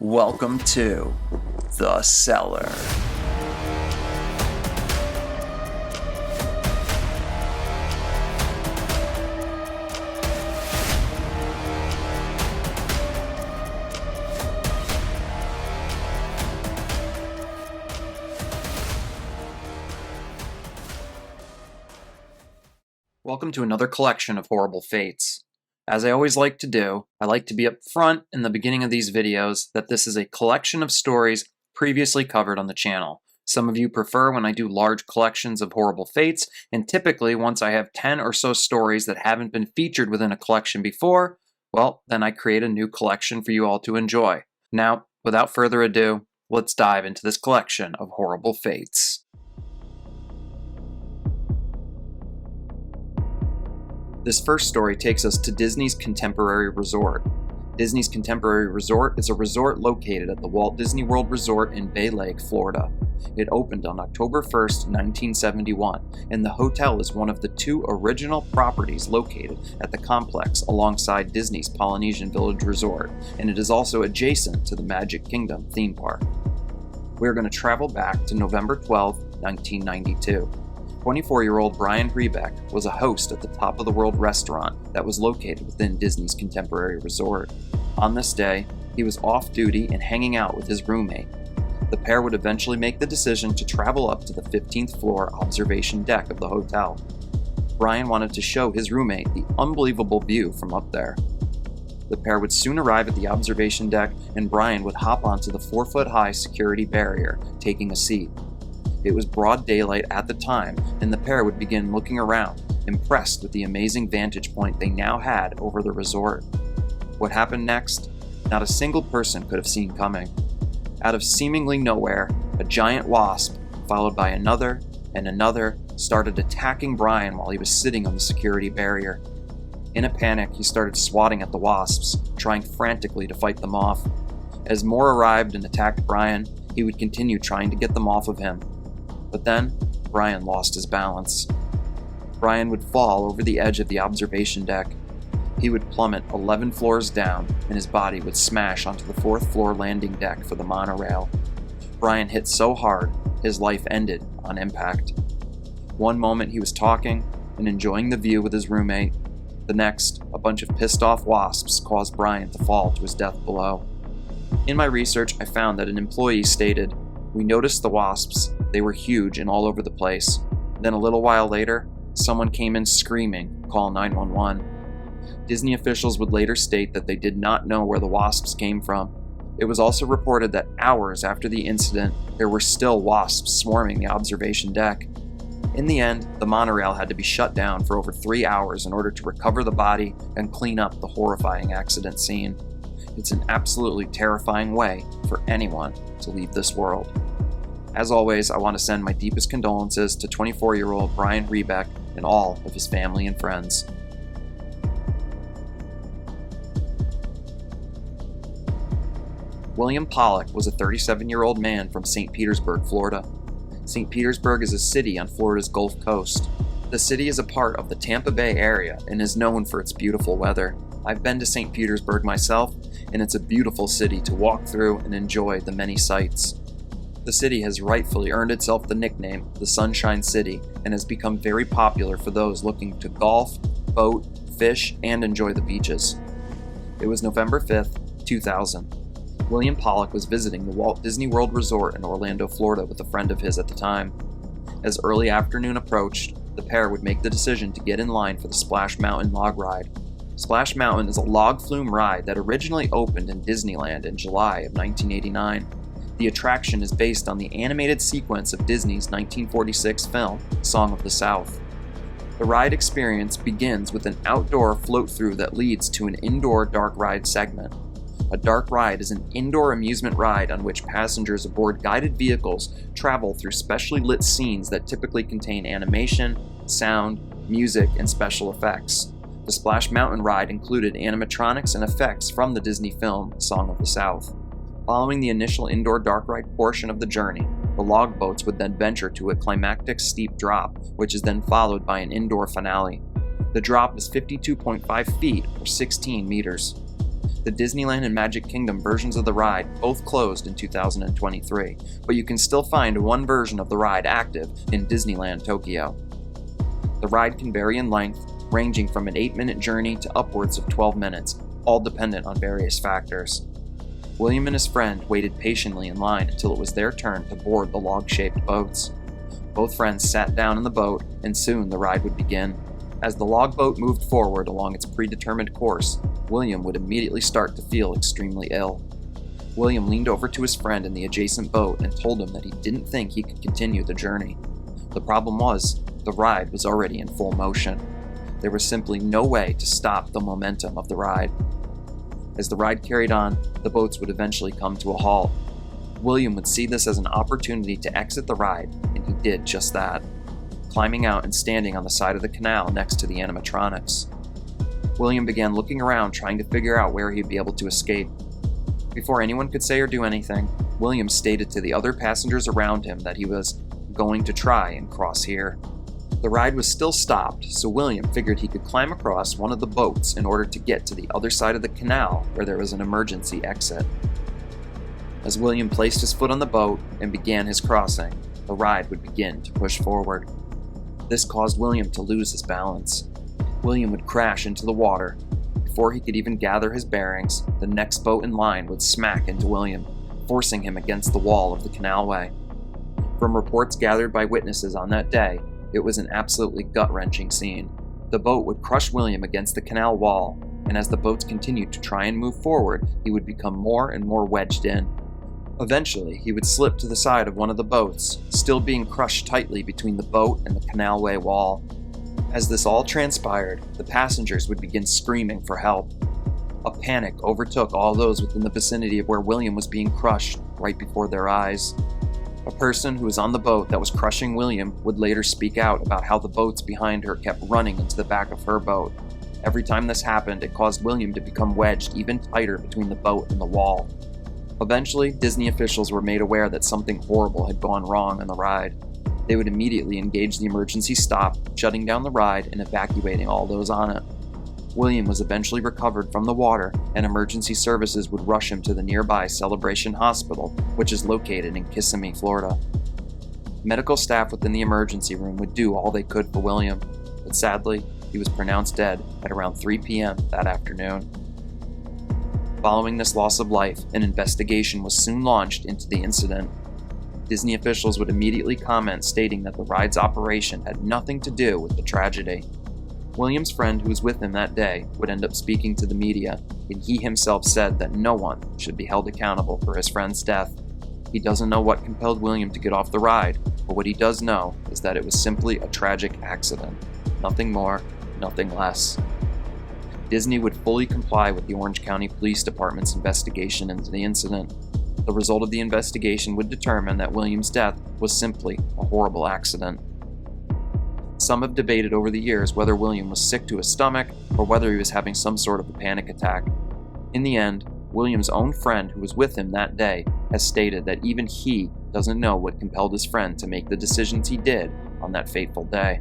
Welcome to The Cellar. Welcome to another collection of horrible fates. As I always like to do, I like to be up front in the beginning of these videos that this is a collection of stories previously covered on the channel. Some of you prefer when I do large collections of horrible fates, and typically once I have 10 or so stories that haven't been featured within a collection before, well, then I create a new collection for you all to enjoy. Now, without further ado, let's dive into this collection of horrible fates. This first story takes us to Disney's Contemporary Resort. Disney's Contemporary Resort is a resort located at the Walt Disney World Resort in Bay Lake, Florida. It opened on October 1st, 1971, and the hotel is one of the two original properties located at the complex alongside Disney's Polynesian Village Resort, and it is also adjacent to the Magic Kingdom theme park. We're going to travel back to November 12, 1992. 24-year-old Brian Rebeck was a host at the Top of the World restaurant that was located within Disney's Contemporary Resort. On this day, he was off duty and hanging out with his roommate. The pair would eventually make the decision to travel up to the 15th floor observation deck of the hotel. Brian wanted to show his roommate the unbelievable view from up there. The pair would soon arrive at the observation deck, and Brian would hop onto the 4-foot-high security barrier, taking a seat. It was broad daylight at the time, and the pair would begin looking around, impressed with the amazing vantage point they now had over the resort. What happened next? Not a single person could have seen coming. Out of seemingly nowhere, a giant wasp, followed by another and another, started attacking Brian while he was sitting on the security barrier. In a panic, he started swatting at the wasps, trying frantically to fight them off. As more arrived and attacked Brian, he would continue trying to get them off of him. But then, Brian lost his balance. Brian would fall over the edge of the observation deck. He would plummet 11 floors down, and his body would smash onto the 4th floor landing deck for the monorail. Brian hit so hard, his life ended on impact. One moment he was talking and enjoying the view with his roommate. The next, a bunch of pissed off wasps caused Brian to fall to his death below. In my research, I found that an employee stated, "We noticed the wasps. They were huge and all over the place. Then a little while later, someone came in screaming, 'Call 911. Disney officials would later state that they did not know where the wasps came from. It was also reported that hours after the incident, there were still wasps swarming the observation deck. In the end, the monorail had to be shut down for over 3 hours in order to recover the body and clean up the horrifying accident scene. It's an absolutely terrifying way for anyone to leave this world. As always, I want to send my deepest condolences to 24-year-old Brian Rebeck and all of his family and friends. William Pollock was a 37-year-old man from St. Petersburg, Florida. St. Petersburg is a city on Florida's Gulf Coast. The city is a part of the Tampa Bay area and is known for its beautiful weather. I've been to St. Petersburg myself, and it's a beautiful city to walk through and enjoy the many sights. The city has rightfully earned itself the nickname the Sunshine City and has become very popular for those looking to golf, boat, fish, and enjoy the beaches. It was November 5th, 2000. William Pollock was visiting the Walt Disney World Resort in Orlando, Florida with a friend of his at the time. As early afternoon approached, the pair would make the decision to get in line for the Splash Mountain log ride. Splash Mountain is a log flume ride that originally opened in Disneyland in July of 1989. The attraction is based on the animated sequence of Disney's 1946 film, Song of the South. The ride experience begins with an outdoor float-through that leads to an indoor dark ride segment. A dark ride is an indoor amusement ride on which passengers aboard guided vehicles travel through specially lit scenes that typically contain animation, sound, music, and special effects. The Splash Mountain ride included animatronics and effects from the Disney film, Song of the South. Following the initial indoor dark ride portion of the journey, the log boats would then venture to a climactic steep drop, which is then followed by an indoor finale. The drop is 52.5 feet or 16 meters. The Disneyland and Magic Kingdom versions of the ride both closed in 2023, but you can still find one version of the ride active in Disneyland Tokyo. The ride can vary in length, ranging from an 8-minute journey to upwards of 12 minutes, all dependent on various factors. William and his friend waited patiently in line until it was their turn to board the log-shaped boats. Both friends sat down in the boat, and soon the ride would begin. As the log boat moved forward along its predetermined course, William would immediately start to feel extremely ill. William leaned over to his friend in the adjacent boat and told him that he didn't think he could continue the journey. The problem was, the ride was already in full motion. There was simply no way to stop the momentum of the ride. As the ride carried on, the boats would eventually come to a halt. William would see this as an opportunity to exit the ride, and he did just that, climbing out and standing on the side of the canal next to the animatronics. William began looking around, trying to figure out where he'd be able to escape. Before anyone could say or do anything, William stated to the other passengers around him that he was going to try and cross here. The ride was still stopped, so William figured he could climb across one of the boats in order to get to the other side of the canal where there was an emergency exit. As William placed his foot on the boat and began his crossing, the ride would begin to push forward. This caused William to lose his balance. William would crash into the water. Before he could even gather his bearings, the next boat in line would smack into William, forcing him against the wall of the canalway. From reports gathered by witnesses on that day, it was an absolutely gut-wrenching scene. The boat would crush William against the canal wall, and as the boats continued to try and move forward, he would become more and more wedged in. Eventually, he would slip to the side of one of the boats, still being crushed tightly between the boat and the canalway wall. As this all transpired, the passengers would begin screaming for help. A panic overtook all those within the vicinity of where William was being crushed right before their eyes. A person who was on the boat that was crushing William would later speak out about how the boats behind her kept running into the back of her boat. Every time this happened, it caused William to become wedged even tighter between the boat and the wall. Eventually, Disney officials were made aware that something horrible had gone wrong on the ride. They would immediately engage the emergency stop, shutting down the ride and evacuating all those on it. William was eventually recovered from the water, and emergency services would rush him to the nearby Celebration Hospital, which is located in Kissimmee, Florida. Medical staff within the emergency room would do all they could for William, but sadly, he was pronounced dead at around 3 p.m. that afternoon. Following this loss of life, an investigation was soon launched into the incident. Disney officials would immediately comment, stating that the ride's operation had nothing to do with the tragedy. William's friend who was with him that day would end up speaking to the media, and he himself said that no one should be held accountable for his friend's death. He doesn't know what compelled William to get off the ride, but what he does know is that it was simply a tragic accident. Nothing more, nothing less. Disney would fully comply with the Orange County Police Department's investigation into the incident. The result of the investigation would determine that William's death was simply a horrible accident. Some have debated over the years whether William was sick to his stomach or whether he was having some sort of a panic attack. In the end, William's own friend who was with him that day has stated that even he doesn't know what compelled his friend to make the decisions he did on that fateful day.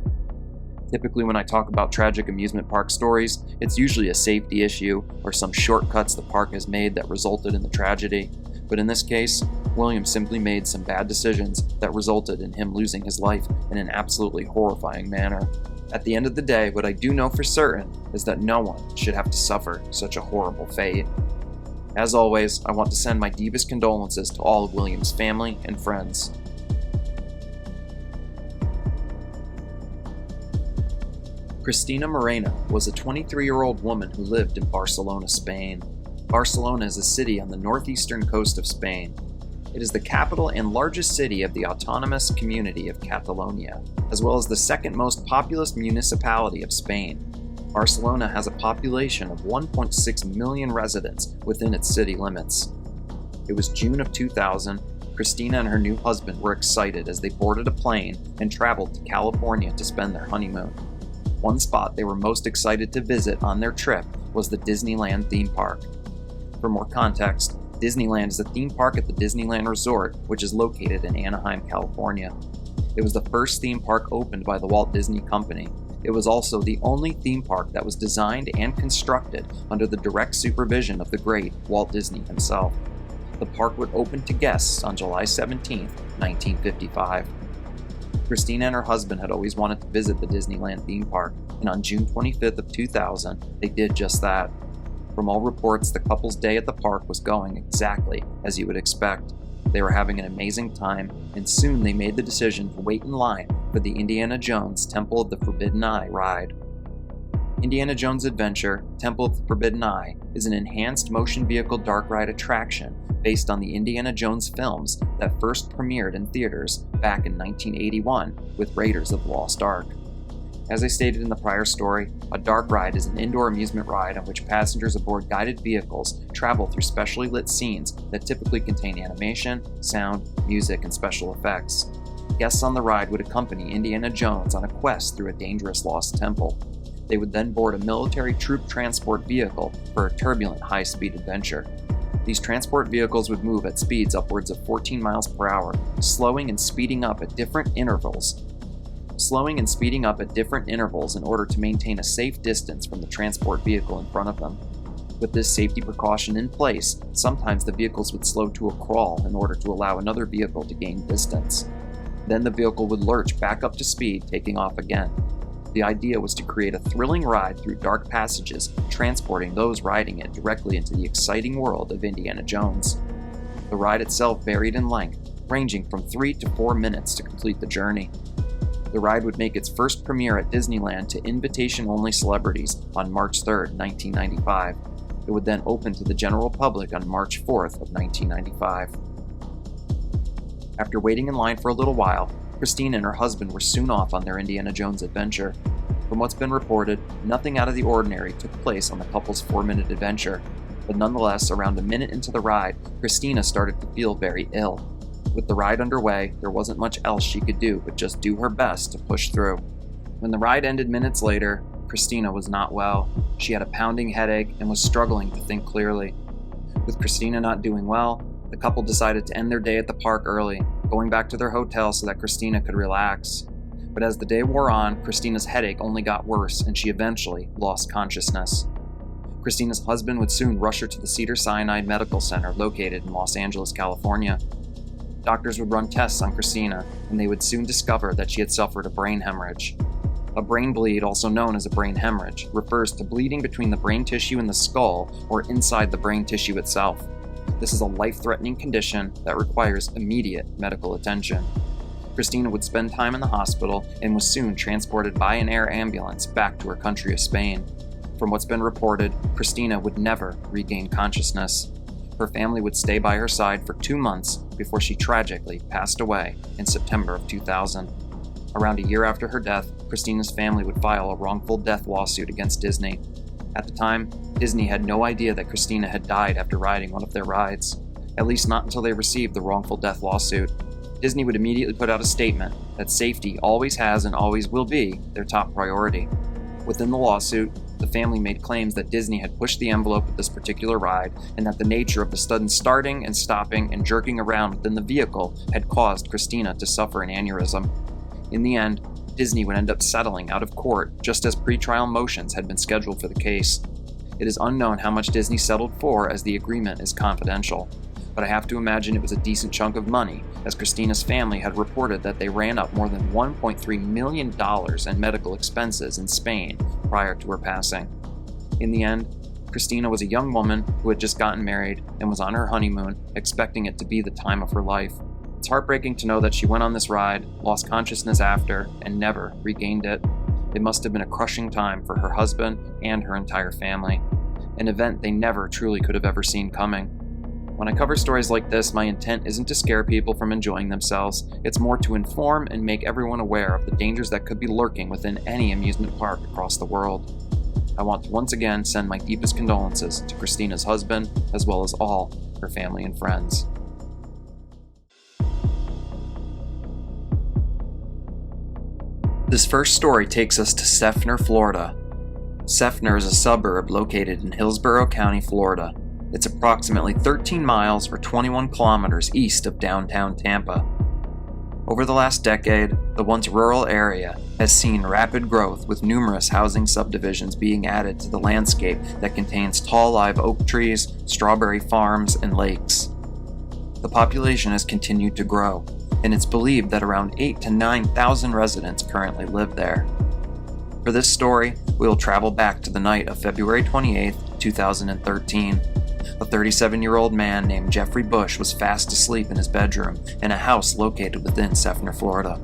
Typically, when I talk about tragic amusement park stories, it's usually a safety issue or some shortcuts the park has made that resulted in the tragedy. But in this case, William simply made some bad decisions that resulted in him losing his life in an absolutely horrifying manner. At the end of the day, what I do know for certain is that no one should have to suffer such a horrible fate. As always, I want to send my deepest condolences to all of William's family and friends. Cristina Morena was a 23-year-old woman who lived in Barcelona, Spain. Barcelona is a city on the northeastern coast of Spain. It is the capital and largest city of the autonomous community of Catalonia, as well as the second most populous municipality of Spain. Barcelona has a population of 1.6 million residents within its city limits. It was June of 2000. Cristina and her new husband were excited as they boarded a plane and traveled to California to spend their honeymoon. One spot they were most excited to visit on their trip was the Disneyland theme park. For more context, Disneyland is a theme park at the Disneyland Resort, which is located in Anaheim, California. It was the first theme park opened by the Walt Disney Company, It was also the only theme park that was designed and constructed under the direct supervision of the great Walt Disney himself. The park would open to guests on July 17, 1955. Christina and her husband had always wanted to visit the Disneyland theme park, and on June 25th of 2000, they did just that. From all reports, the couple's day at the park was going exactly as you would expect. They were having an amazing time, and soon they made the decision to wait in line for the Indiana Jones Temple of the Forbidden Eye ride. Indiana Jones Adventure Temple of the Forbidden Eye is an enhanced motion vehicle dark ride attraction based on the Indiana Jones films that first premiered in theaters back in 1981 with Raiders of the Lost Ark. As I stated in the prior story, a dark ride is an indoor amusement ride on which passengers aboard guided vehicles travel through specially lit scenes that typically contain animation, sound, music, and special effects. Guests on the ride would accompany Indiana Jones on a quest through a dangerous lost temple. They would then board a military troop transport vehicle for a turbulent high-speed adventure. These transport vehicles would move at speeds upwards of 14 miles per hour, slowing and speeding up at different intervals in order to maintain a safe distance from the transport vehicle in front of them. With this safety precaution in place, sometimes the vehicles would slow to a crawl in order to allow another vehicle to gain distance. Then the vehicle would lurch back up to speed, taking off again. The idea was to create a thrilling ride through dark passages, transporting those riding it directly into the exciting world of Indiana Jones. The ride itself varied in length, ranging from 3 to 4 minutes to complete the journey. The ride would make its first premiere at Disneyland to invitation-only celebrities on March 3, 1995. It would then open to the general public on March 4th of 1995. After waiting in line for a little while, Christina and her husband were soon off on their Indiana Jones adventure. From what's been reported, nothing out of the ordinary took place on the couple's 4-minute adventure, but nonetheless, around a minute into the ride, Christina started to feel very ill. With the ride underway, there wasn't much else she could do but just do her best to push through. When the ride ended minutes later, Christina was not well. She had a pounding headache and was struggling to think clearly. With Christina not doing well, the couple decided to end their day at the park early, going back to their hotel so that Christina could relax. But as the day wore on, Christina's headache only got worse and she eventually lost consciousness. Christina's husband would soon rush her to the Cedars-Sinai Medical Center located in Los Angeles, California. Doctors would run tests on Christina, and they would soon discover that she had suffered a brain hemorrhage. A brain bleed, also known as a brain hemorrhage, refers to bleeding between the brain tissue and the skull or inside the brain tissue itself. This is a life-threatening condition that requires immediate medical attention. Christina would spend time in the hospital and was soon transported by an air ambulance back to her country of Spain. From what's been reported, Christina would never regain consciousness. Her family would stay by her side for 2 months before she tragically passed away in September of 2000. Around a year after her death, Christina's family would file a wrongful death lawsuit against Disney. At the time, Disney had no idea that Christina had died after riding one of their rides, at least not until they received the wrongful death lawsuit. Disney would immediately put out a statement that safety always has and always will be their top priority. Within the lawsuit, the family made claims that Disney had pushed the envelope with this particular ride and that the nature of the sudden starting and stopping and jerking around within the vehicle had caused Christina to suffer an aneurysm. In the end, Disney would end up settling out of court just as pretrial motions had been scheduled for the case. It is unknown how much Disney settled for as the agreement is confidential, but I have to imagine it was a decent chunk of money, as Christina's family had reported that they ran up more than $1.3 million in medical expenses in Spain prior to her passing. In the end, Christina was a young woman who had just gotten married and was on her honeymoon, expecting it to be the time of her life. It's heartbreaking to know that she went on this ride, lost consciousness after, and never regained it. It must have been a crushing time for her husband and her entire family, an event they never truly could have ever seen coming. When I cover stories like this, my intent isn't to scare people from enjoying themselves. It's more to inform and make everyone aware of the dangers that could be lurking within any amusement park across the world. I want to once again send my deepest condolences to Christina's husband, as well as all her family and friends. This first story takes us to Seffner, Florida. Seffner is a suburb located in Hillsborough County, Florida. It's approximately 13 miles or 21 kilometers east of downtown Tampa. Over the last decade, the once rural area has seen rapid growth, with numerous housing subdivisions being added to the landscape that contains tall live oak trees, strawberry farms, and lakes. The population has continued to grow, and it's believed that around 8,000 to 9,000 residents currently live there. For this story, we will travel back to the night of February 28, 2013. A 37-year-old man named Jeffrey Bush was fast asleep in his bedroom in a house located within Seffner, Florida.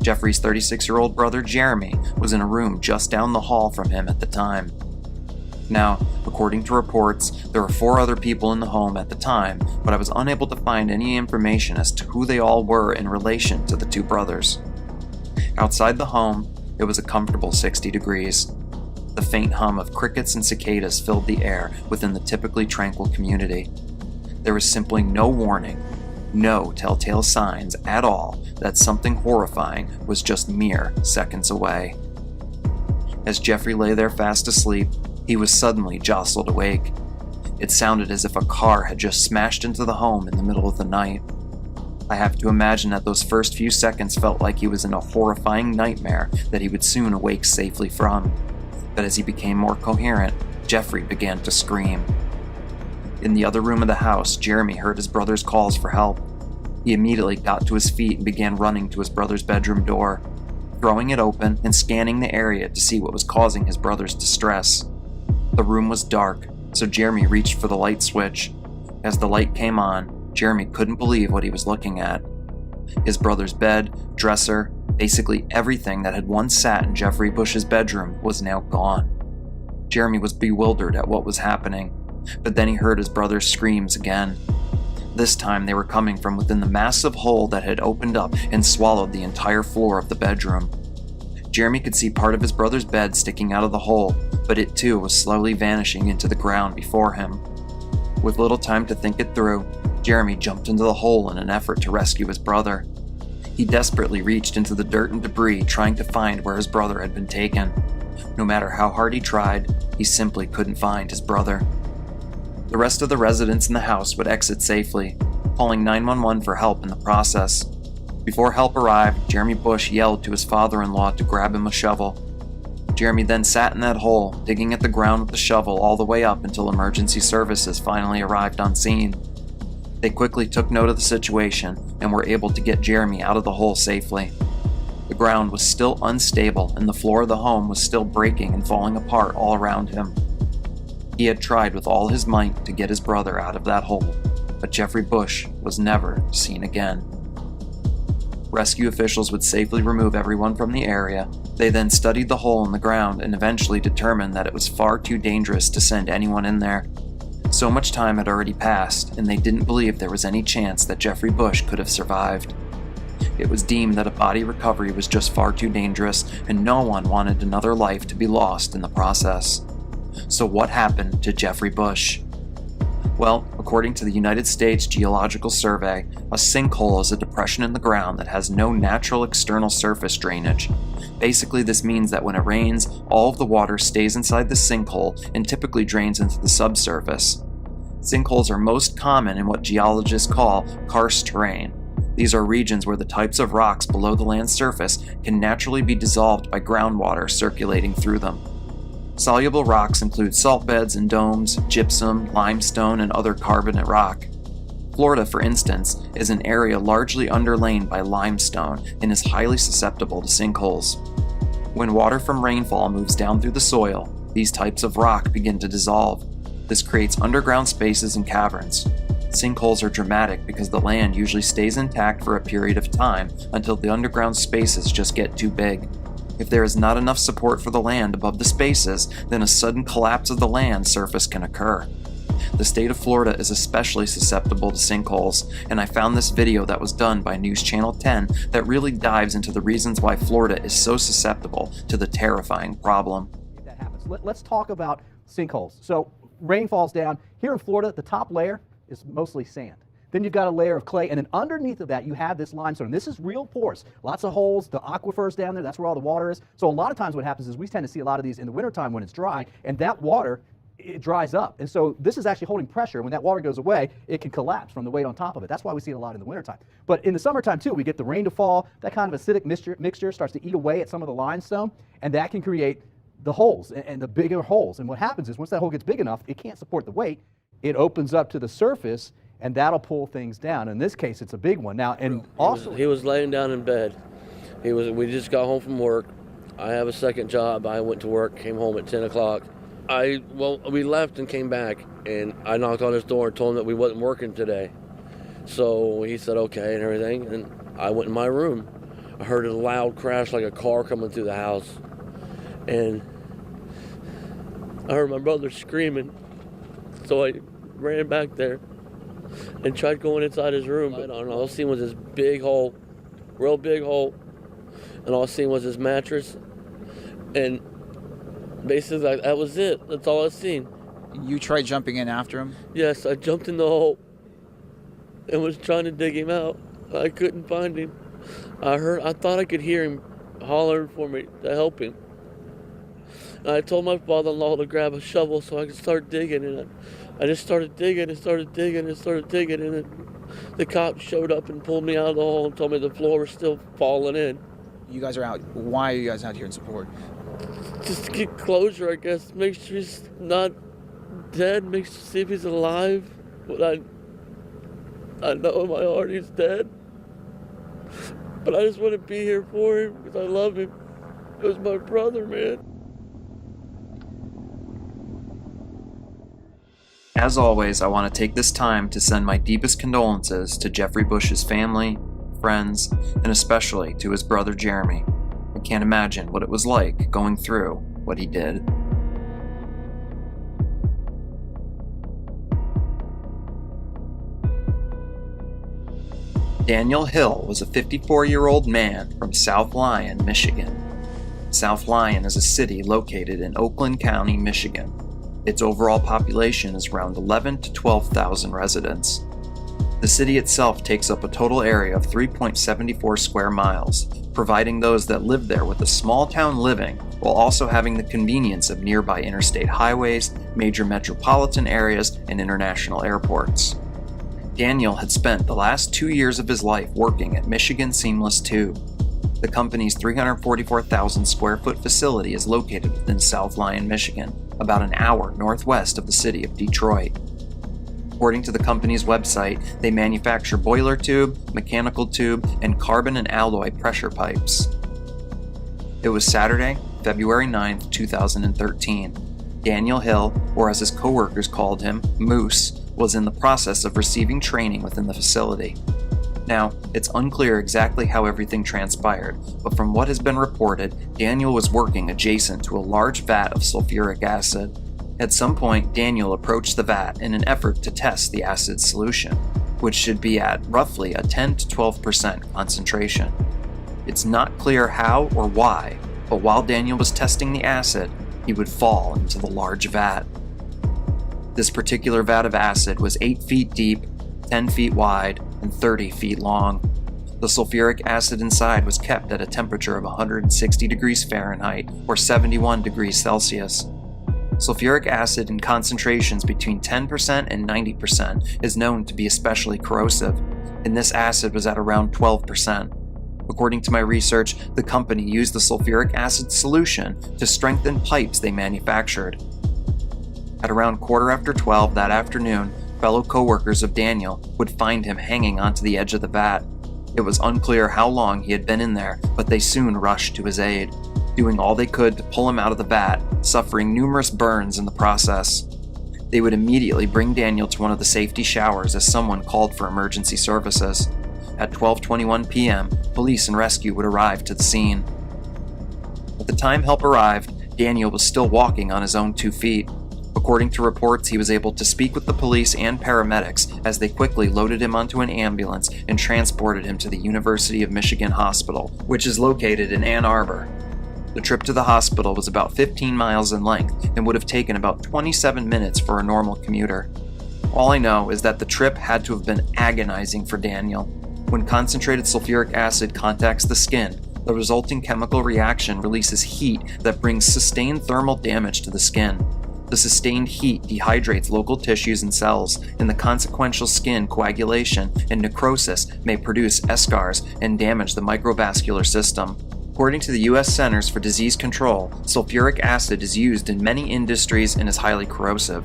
Jeffrey's 36-year-old brother Jeremy was in a room just down the hall from him at the time. Now, according to reports, there were 4 other people in the home at the time, but I was unable to find any information as to who they all were in relation to the 2 brothers. Outside the home, it was a comfortable 60 degrees. The faint hum of crickets and cicadas filled the air within the typically tranquil community. There was simply no warning, no telltale signs at all that something horrifying was just mere seconds away. As Jeffrey lay there fast asleep, he was suddenly jostled awake. It sounded as if a car had just smashed into the home in the middle of the night. I have to imagine that those first few seconds felt like he was in a horrifying nightmare that he would soon awake safely from. But as he became more coherent, Jeffrey began to scream. In the other room of the house, Jeremy heard his brother's calls for help. He immediately got to his feet and began running to his brother's bedroom door, throwing it open and scanning the area to see what was causing his brother's distress. The room was dark, so Jeremy reached for the light switch. As the light came on, Jeremy couldn't believe what he was looking at. His brother's bed, dresser, basically everything that had once sat in Jeffrey Bush's bedroom was now gone. Jeremy was bewildered at what was happening, but then he heard his brother's screams again. This time they were coming from within the massive hole that had opened up and swallowed the entire floor of the bedroom. Jeremy could see part of his brother's bed sticking out of the hole, but it too was slowly vanishing into the ground before him. With little time to think it through, Jeremy jumped into the hole in an effort to rescue his brother. He desperately reached into the dirt and debris, trying to find where his brother had been taken. No matter how hard he tried, he simply couldn't find his brother. The rest of the residents in the house would exit safely, calling 911 for help in the process. Before help arrived, Jeremy Bush yelled to his father-in-law to grab him a shovel. Jeremy then sat in that hole, digging at the ground with the shovel all the way up until emergency services finally arrived on scene. They quickly took note of the situation and were able to get Jeremy out of the hole safely. The ground was still unstable and the floor of the home was still breaking and falling apart all around him. He had tried with all his might to get his brother out of that hole, but Jeffrey Bush was never seen again. Rescue officials would safely remove everyone from the area. They then studied the hole in the ground and eventually determined that it was far too dangerous to send anyone in there. So much time had already passed, and they didn't believe there was any chance that Jeffrey Bush could have survived. It was deemed that a body recovery was just far too dangerous, and no one wanted another life to be lost in the process. So what happened to Jeffrey Bush? Well, according to the United States Geological Survey, a sinkhole is a depression in the ground that has no natural external surface drainage. Basically, this means that when it rains, all of the water stays inside the sinkhole and typically drains into the subsurface. Sinkholes are most common in what geologists call karst terrain. These are regions where the types of rocks below the land's surface can naturally be dissolved by groundwater circulating through them. Soluble rocks include salt beds and domes, gypsum, limestone, and other carbonate rock. Florida, for instance, is an area largely underlain by limestone and is highly susceptible to sinkholes. When water from rainfall moves down through the soil, these types of rock begin to dissolve. This creates underground spaces and caverns. Sinkholes are dramatic because the land usually stays intact for a period of time until the underground spaces just get too big. If there is not enough support for the land above the spaces, then a sudden collapse of the land surface can occur. The state of Florida is especially susceptible to sinkholes, and I found this video that was done by News Channel 10 that really dives into the reasons why Florida is so susceptible to the terrifying problem. If that happens, let's talk about sinkholes. So rain falls down. Here in Florida, the top layer is mostly sand. Then you've got a layer of clay, and then underneath of that you have this limestone. This is real porous. Lots of holes, the aquifers down there, that's where all the water is. So a lot of times what happens is we tend to see a lot of these in the wintertime when it's dry, and that water it dries up. And so this is actually holding pressure. When that water goes away, it can collapse from the weight on top of it. That's why we see it a lot in the wintertime. But in the summertime too, we get the rain to fall, that kind of acidic mixture starts to eat away at some of the limestone, and that can create the holes and the bigger holes. And what happens is once that hole gets big enough, it can't support the weight, it opens up to the surface, and that'll pull things down. In this case, it's a big one. Now, and also... He was laying down in bed. We just got home from work. I have a second job. I went to work, came home at 10 o'clock. We left and came back, and I knocked on his door and told him that we wasn't working today. So he said okay and everything, and I went in my room. I heard a loud crash like a car coming through the house, and I heard my brother screaming. So I ran back there and tried going inside his room, but all I seen was this big hole, real big hole, and all I seen was his mattress, and basically that was it. That's all I seen. You tried jumping in after him? Yes, I jumped in the hole and was trying to dig him out. I couldn't find him. I thought I could hear him hollering for me to help him. And I told my father-in-law to grab a shovel so I could start digging, and I just started digging and started digging and started digging, and then the cops showed up and pulled me out of the hole and told me the floor was still falling in. You guys are out. Why are you guys out here in support? Just to get closure, I guess. Make sure he's not dead. Make sure see if he's alive. But I know in my heart he's dead. But I just want to be here for him because I love him. It was my brother, man. As always, I want to take this time to send my deepest condolences to Jeffrey Bush's family, friends, and especially to his brother Jeremy. I can't imagine what it was like going through what he did. Daniel Hill was a 54-year-old man from South Lyon, Michigan. South Lyon is a city located in Oakland County, Michigan. Its overall population is around 11,000 to 12,000 residents. The city itself takes up a total area of 3.74 square miles, providing those that live there with a small town living while also having the convenience of nearby interstate highways, major metropolitan areas, and international airports. Daniel had spent the last 2 years of his life working at Michigan Seamless Tube. The company's 344,000 square foot facility is located within South Lyon, Michigan, about an hour northwest of the city of Detroit. According to the company's website, they manufacture boiler tube, mechanical tube, and carbon and alloy pressure pipes. It was Saturday, February 9th, 2013. Daniel Hill, or as his coworkers called him, Moose, was in the process of receiving training within the facility. Now, it's unclear exactly how everything transpired, but from what has been reported, Daniel was working adjacent to a large vat of sulfuric acid. At some point, Daniel approached the vat in an effort to test the acid solution, which should be at roughly a 10 to 12% concentration. It's not clear how or why, but while Daniel was testing the acid, he would fall into the large vat. This particular vat of acid was 8 feet deep, 10 feet wide, and 30 feet long. The sulfuric acid inside was kept at a temperature of 160 degrees Fahrenheit or 71 degrees Celsius. Sulfuric acid in concentrations between 10% and 90% is known to be especially corrosive, and this acid was at around 12%. According to my research, the company used the sulfuric acid solution to strengthen pipes they manufactured. At around 12:15 that afternoon, fellow co-workers of Daniel would find him hanging onto the edge of the vat. It was unclear how long he had been in there, but they soon rushed to his aid, doing all they could to pull him out of the vat, suffering numerous burns in the process. They would immediately bring Daniel to one of the safety showers as someone called for emergency services. At 12:21 p.m., police and rescue would arrive to the scene. At the time help arrived, Daniel was still walking on his own 2 feet. According to reports, he was able to speak with the police and paramedics as they quickly loaded him onto an ambulance and transported him to the University of Michigan Hospital, which is located in Ann Arbor. The trip to the hospital was about 15 miles in length and would have taken about 27 minutes for a normal commuter. All I know is that the trip had to have been agonizing for Daniel. When concentrated sulfuric acid contacts the skin, the resulting chemical reaction releases heat that brings sustained thermal damage to the skin. The sustained heat dehydrates local tissues and cells, and the consequential skin coagulation and necrosis may produce eschars and damage the microvascular system. According to the U.S. Centers for Disease Control, sulfuric acid is used in many industries and is highly corrosive.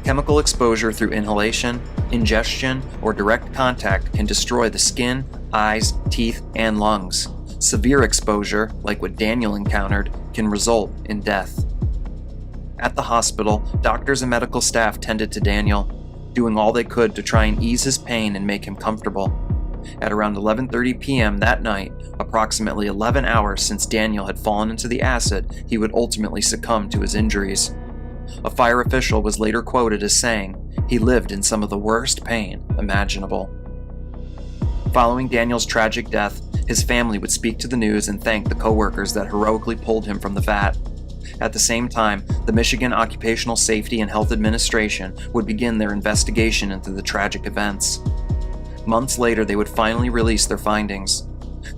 Chemical exposure through inhalation, ingestion, or direct contact can destroy the skin, eyes, teeth, and lungs. Severe exposure, like what Daniel encountered, can result in death. At the hospital, doctors and medical staff tended to Daniel, doing all they could to try and ease his pain and make him comfortable. At around 11:30 p.m. that night, approximately 11 hours since Daniel had fallen into the acid, he would ultimately succumb to his injuries. A fire official was later quoted as saying, "He lived in some of the worst pain imaginable." Following Daniel's tragic death, his family would speak to the news and thank the co-workers that heroically pulled him from the vat. At the same time, the Michigan Occupational Safety and Health Administration would begin their investigation into the tragic events. Months later, they would finally release their findings.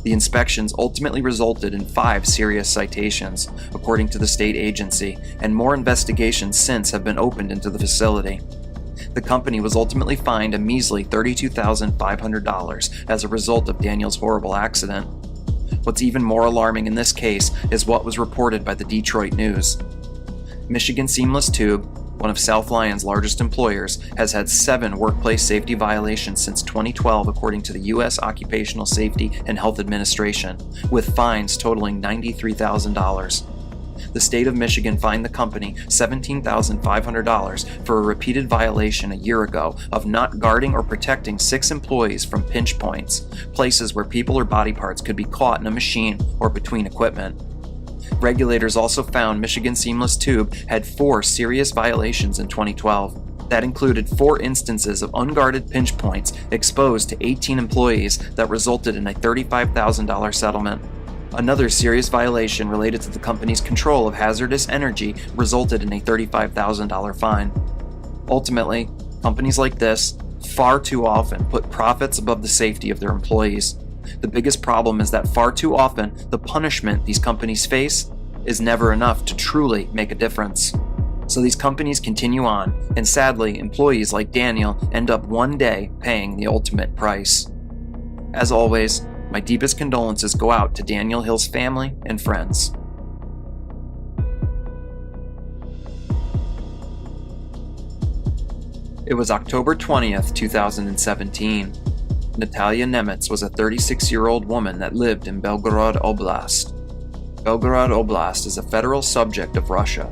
The inspections ultimately resulted in 5 serious citations, according to the state agency, and more investigations since have been opened into the facility. The company was ultimately fined a measly $32,500 as a result of Daniel's horrible accident. What's even more alarming in this case is what was reported by the Detroit News. Michigan Seamless Tube, one of South Lyon's largest employers, has had 7 workplace safety violations since 2012 according to the U.S. Occupational Safety and Health Administration, with fines totaling $93,000. The state of Michigan fined the company $17,500 for a repeated violation a year ago of not guarding or protecting 6 employees from pinch points, places where people or body parts could be caught in a machine or between equipment. Regulators also found Michigan Seamless Tube had 4 serious violations in 2012. That included 4 instances of unguarded pinch points exposed to 18 employees that resulted in a $35,000 settlement. Another serious violation related to the company's control of hazardous energy resulted in a $35,000 fine. Ultimately, companies like this far too often put profits above the safety of their employees. The biggest problem is that far too often, the punishment these companies face is never enough to truly make a difference. So these companies continue on, and sadly, employees like Daniel end up one day paying the ultimate price. As always, my deepest condolences go out to Daniel Hill's family and friends. It was October 20th, 2017. Natalia Nemetz was a 36-year-old woman that lived in Belgorod Oblast. Belgorod Oblast is a federal subject of Russia.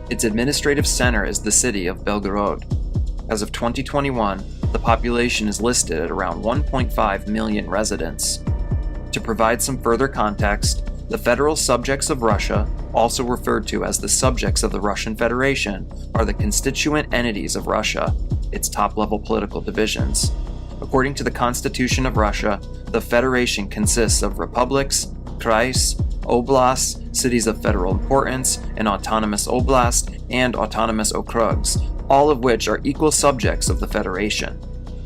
Its administrative center is the city of Belgorod. As of 2021, the population is listed at around 1.5 million residents. To provide some further context, the federal subjects of Russia, also referred to as the subjects of the Russian Federation, are the constituent entities of Russia, its top-level political divisions. According to the Constitution of Russia, the Federation consists of republics, krais, oblasts, cities of federal importance, an autonomous oblast, and autonomous okrugs, all of which are equal subjects of the Federation.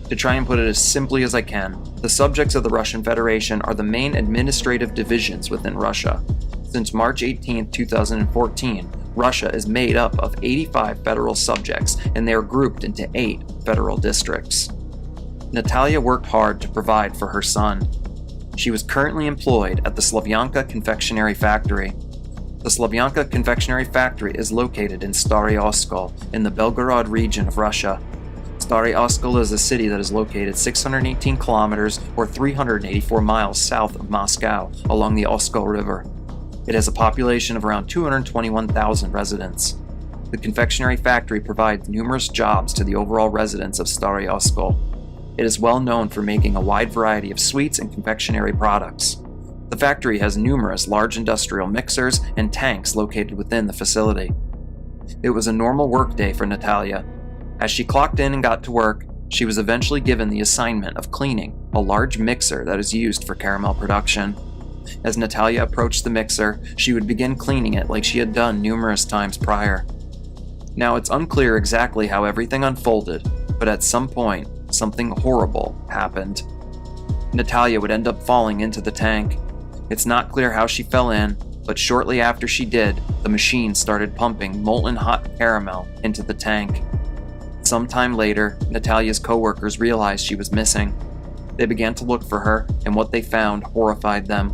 To try and put it as simply as I can, the subjects of the Russian Federation are the main administrative divisions within Russia. Since March 18, 2014, Russia is made up of 85 federal subjects, and they are grouped into 8 federal districts. Natalia worked hard to provide for her son. She was currently employed at the Slavyanka Confectionery Factory. The Slavyanka Confectionery Factory is located in Stary Oskol in the Belgorod region of Russia. Stary Oskol is a city that is located 618 kilometers or 384 miles south of Moscow along the Oskol River. It has a population of around 221,000 residents. The confectionery factory provides numerous jobs to the overall residents of Stary Oskol. It is well known for making a wide variety of sweets and confectionery products. The factory has numerous large industrial mixers and tanks located within the facility. It was a normal workday for Natalia. As she clocked in and got to work, she was eventually given the assignment of cleaning a large mixer that is used for caramel production. As Natalia approached the mixer, she would begin cleaning it like she had done numerous times prior. Now, it's unclear exactly how everything unfolded, but at some point, something horrible happened. Natalia would end up falling into the tank. It's not clear how she fell in, But shortly after she did, the machine started pumping molten hot caramel into the tank. Sometime later, Natalia's coworkers realized she was missing. They began to look for her, and what they found horrified them.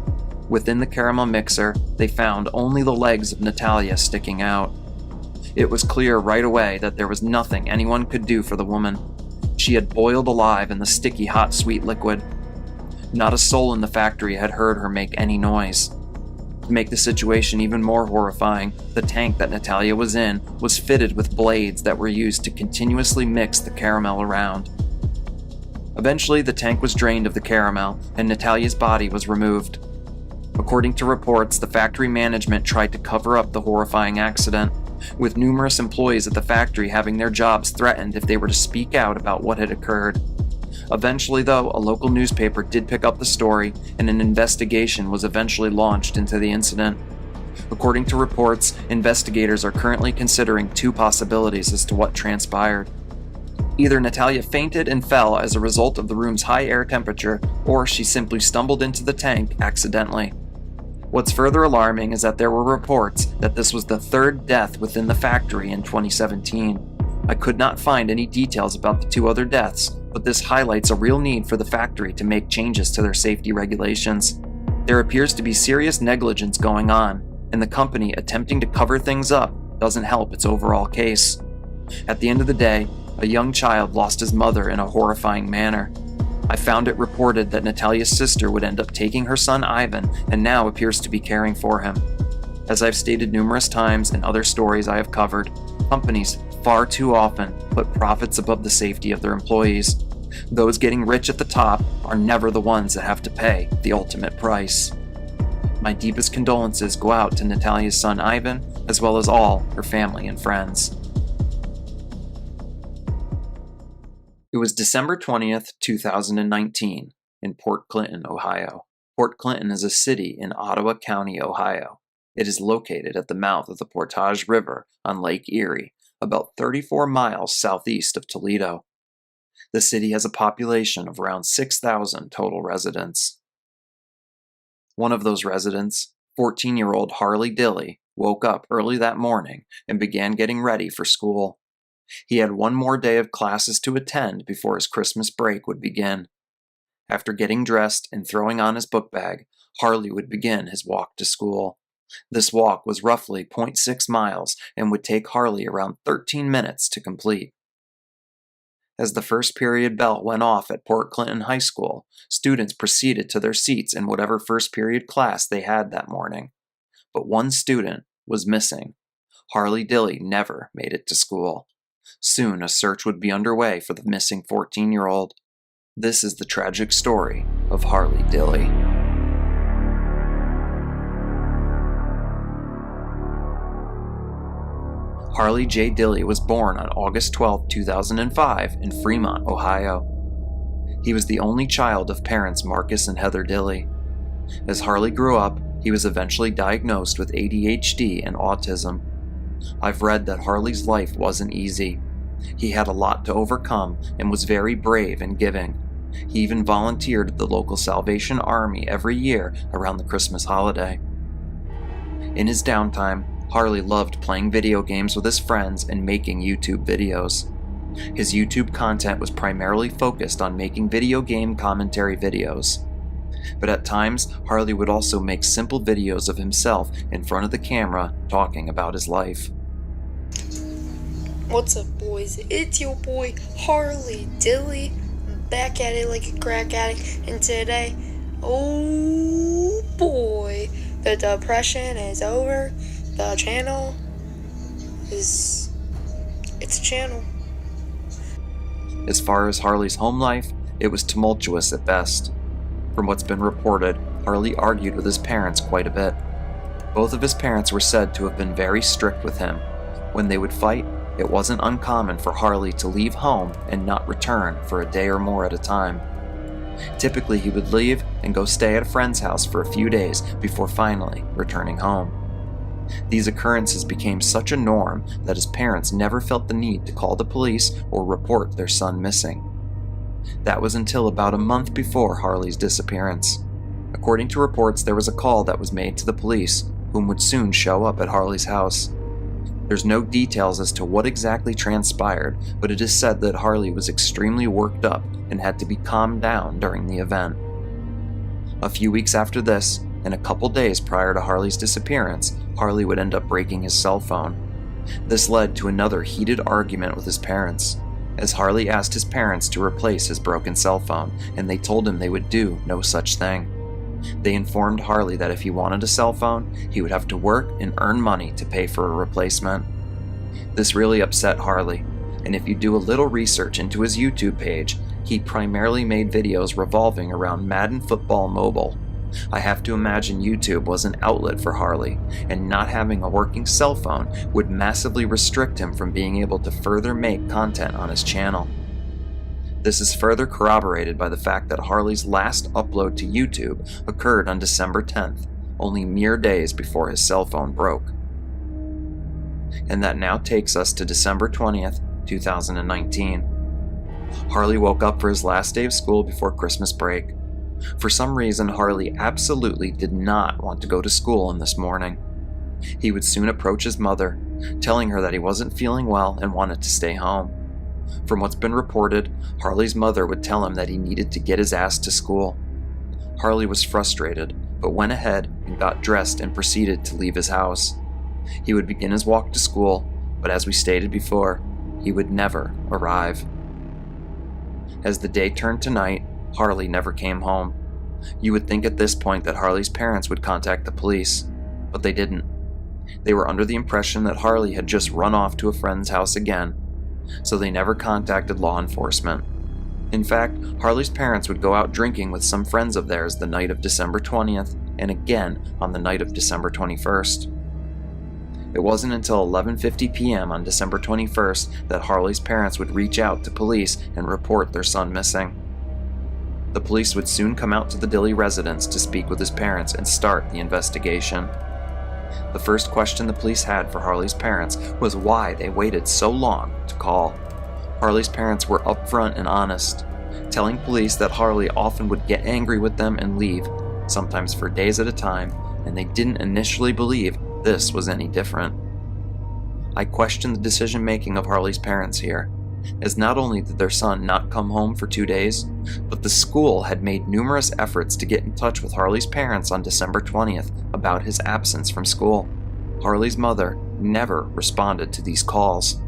Within the caramel mixer, they found only the legs of Natalia sticking out. It was clear right away that there was nothing anyone could do for the woman. She had boiled alive in the sticky hot sweet liquid. Not a soul in the factory had heard her make any noise. To make the situation even more horrifying, the tank that Natalia was in was fitted with blades that were used to continuously mix the caramel around. Eventually, the tank was drained of the caramel, and Natalia's body was removed. According to reports, the factory management tried to cover up the horrifying accident, with numerous employees at the factory having their jobs threatened if they were to speak out about what had occurred. Eventually, though, a local newspaper did pick up the story, and an investigation was eventually launched into the incident. According to reports, investigators are currently considering two possibilities as to what transpired. Either Natalia fainted and fell as a result of the room's high air temperature, or she simply stumbled into the tank accidentally. What's further alarming is that there were reports that this was the third death within the factory in 2017. I could not find any details about the two other deaths, but this highlights a real need for the factory to make changes to their safety regulations. There appears to be serious negligence going on, and the company attempting to cover things up doesn't help its overall case. At the end of the day, a young child lost his mother in a horrifying manner. I found it reported that Natalia's sister would end up taking her son Ivan and now appears to be caring for him. As I've stated numerous times in other stories I have covered, companies far too often put profits above the safety of their employees. Those getting rich at the top are never the ones that have to pay the ultimate price. My deepest condolences go out to Natalia's son Ivan, as well as all her family and friends. It was December 20th, 2019, in Port Clinton, Ohio. Port Clinton is a city in Ottawa County, Ohio. It is located at the mouth of the Portage River on Lake Erie, about 34 miles southeast of Toledo. The city has a population of around 6,000 total residents. One of those residents, 14-year-old Harley Dilly, woke up early that morning and began getting ready for school. He had one more day of classes to attend before his Christmas break would begin. After getting dressed and throwing on his book bag, Harley would begin his walk to school. This walk was roughly 0.6 miles and would take Harley around 13 minutes to complete. As the first period bell went off at Port Clinton High School, students proceeded to their seats in whatever first period class they had that morning. But one student was missing. Harley Dilly never made it to school. Soon a search would be underway for the missing 14-year-old. This is the tragic story of Harley Dilly. Harley J. Dilly was born on August 12, 2005 in Fremont, Ohio. He was the only child of parents Marcus and Heather Dilly. As Harley grew up, he was eventually diagnosed with ADHD and autism. I've read that Harley's life wasn't easy. He had a lot to overcome and was very brave and giving. He even volunteered at the local Salvation Army every year around the Christmas holiday. In his downtime, Harley loved playing video games with his friends and making YouTube videos. His YouTube content was primarily focused on making video game commentary videos. But at times, Harley would also make simple videos of himself in front of the camera talking about his life. What's up, boys? It's your boy Harley Dilly, back at it like a crack addict, and today, oh boy, the depression is over. The channel is, it's a channel. As far as Harley's home life, it was tumultuous at best. From what's been reported, Harley argued with his parents quite a bit. Both of his parents were said to have been very strict with him. When they would fight, it wasn't uncommon for Harley to leave home and not return for a day or more at a time. Typically, he would leave and go stay at a friend's house for a few days before finally returning home. These occurrences became such a norm that his parents never felt the need to call the police or report their son missing. That was until about a month before Harley's disappearance. According to reports, there was a call that was made to the police. whom would soon show up at Harley's house. There's no details as to what exactly transpired, but it is said that Harley was extremely worked up and had to be calmed down during the event. A few weeks after this, and a couple days prior to Harley's disappearance, Harley would end up breaking his cell phone. This led to another heated argument with his parents, as Harley asked his parents to replace his broken cell phone, and they told him they would do no such thing. They informed Harley that if he wanted a cell phone, he would have to work and earn money to pay for a replacement. This really upset Harley, and if you do a little research into his YouTube page, he primarily made videos revolving around Madden Football Mobile. I have to imagine YouTube was an outlet for Harley, and not having a working cell phone would massively restrict him from being able to further make content on his channel. This is further corroborated by the fact that Harley's last upload to YouTube occurred on December 10th, only mere days before his cell phone broke. And that now takes us to December 20th, 2019. Harley woke up for his last day of school before Christmas break. For some reason, Harley absolutely did not want to go to school this morning. He would soon approach his mother, telling her that he wasn't feeling well and wanted to stay home. From what's been reported, Harley's mother would tell him that he needed to get his ass to school. Harley was frustrated, but went ahead and got dressed and proceeded to leave his house. He would begin his walk to school, but as we stated before, he would never arrive. As the day turned to night, Harley never came home. You would think at this point that Harley's parents would contact the police, but they didn't. They were under the impression that Harley had just run off to a friend's house again, so they never contacted law enforcement. In fact, Harley's parents would go out drinking with some friends of theirs the night of December 20th and again on the night of December 21st. It wasn't until 11:50 p.m. on December 21st that Harley's parents would reach out to police and report their son missing. The police would soon come out to the Dilly residence to speak with his parents and start the investigation. The first question the police had for Harley's parents was why they waited so long to call. Harley's parents were upfront and honest, telling police that Harley often would get angry with them and leave, sometimes for days at a time, and they didn't initially believe this was any different. I question the decision-making of Harley's parents here, as not only did their son not come home for 2 days, but the school had made numerous efforts to get in touch with Harley's parents on December 20th about his absence from school. Harley's mother never responded to these calls.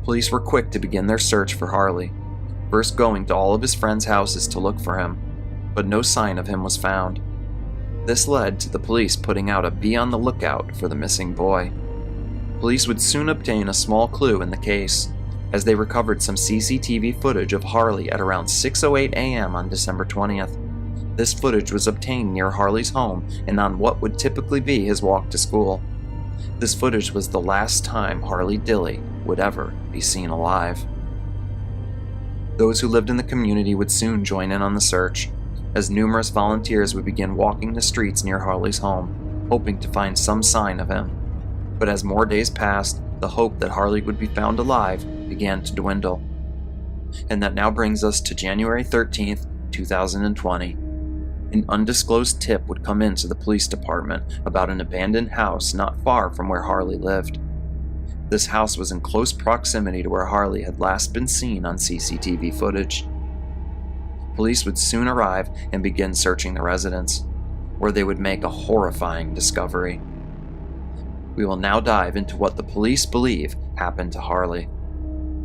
Police were quick to begin their search for Harley, first going to all of his friends' houses to look for him, but no sign of him was found. This led to the police putting out a be on the lookout for the missing boy. Police would soon obtain a small clue in the case, as they recovered some CCTV footage of Harley at around 6:08 a.m. on December 20th. This footage was obtained near Harley's home and on what would typically be his walk to school. This footage was the last time Harley Dilly would ever be seen alive. Those who lived in the community would soon join in on the search, as numerous volunteers would begin walking the streets near Harley's home, hoping to find some sign of him. But as more days passed, the hope that Harley would be found alive began to dwindle. And that now brings us to January 13th, 2020. An undisclosed tip would come into the police department about an abandoned house not far from where Harley lived. This house was in close proximity to where Harley had last been seen on CCTV footage. Police would soon arrive and begin searching the residence, where they would make a horrifying discovery. We will now dive into what the police believe happened to Harley.